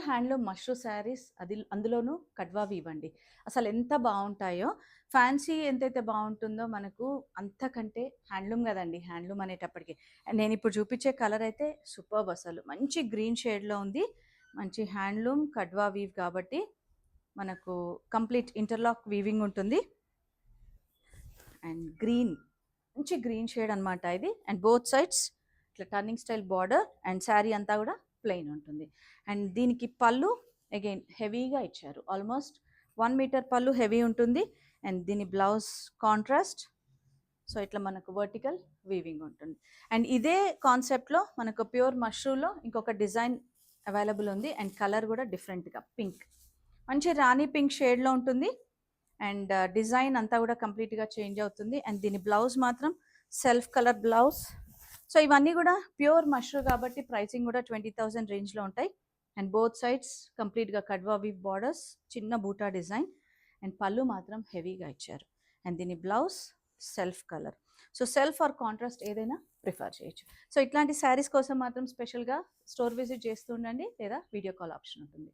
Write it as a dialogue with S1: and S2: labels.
S1: Handloom mashru saris, అది అందులోనూ కడ్వా weave అండి. అసలు ఎంత బాగుంటాయో. ఫ్యాన్సీ ఎంతైతే బాగుంటుందో మనకు అంతకంటే హ్యాండ్లూమ్ కదండి, హ్యాండ్లూమ్ అనేటప్పటికి. నేను ఇప్పుడు చూపించే కలర్ అయితే సూపర్బ్, అసలు మంచి గ్రీన్ షేడ్లో ఉంది. మంచి హ్యాండ్లూమ్ కడ్వా వీవ్ కాబట్టి మనకు కంప్లీట్ ఇంటర్లాక్ వీవింగ్ ఉంటుంది. అండ్ గ్రీన్, మంచి గ్రీన్ షేడ్ అనమాట ఇది. అండ్ బోత్ సైడ్స్ ఇట్లా turning style border, and sari అంతా కూడా ప్లెయిన్ ఉంటుంది. అండ్ దీనికి పళ్ళు అగైన్ హెవీగా ఇచ్చారు, ఆల్మోస్ట్ 1 మీటర్ పళ్ళు హెవీ ఉంటుంది. అండ్ దీని బ్లౌజ్ కాంట్రాస్ట్. సో ఇట్లా మనకు వర్టికల్ వీవింగ్ ఉంటుంది. అండ్ ఇదే కాన్సెప్ట్లో మనకు ప్యూర్ మష్రూలో ఇంకొక డిజైన్ అవైలబుల్ ఉంది. అండ్ కలర్ కూడా డిఫరెంట్గా పింక్, మంచి రాణి పింక్ షేడ్లో ఉంటుంది. అండ్ డిజైన్ అంతా కూడా కంప్లీట్గా చేంజ్ అవుతుంది. అండ్ దీని బ్లౌజ్ మాత్రం సెల్ఫ్ కలర్ బ్లౌజ్. సో ఇవన్నీ కూడా ప్యూర్ మష్రూ కాబట్టి ప్రైసింగ్ కూడా 20,000 రేంజ్లో ఉంటాయి. అండ్ బోత్ సైడ్స్ కంప్లీట్గా కడ్వా వీవ్ బార్డర్స్, చిన్న బూటా డిజైన్. అండ్ పళ్ళు మాత్రం హెవీగా ఇచ్చారు. అండ్ దీని blouse self colour. So self are contrast ఏదైనా ప్రిఫర్ చేయొచ్చు. సో ఇట్లాంటి శారీస్ కోసం మాత్రం స్పెషల్గా స్టోర్ విజిట్ చేస్తూ ఉండండి, లేదా వీడియో కాల్ ఆప్షన్ ఉంటుంది.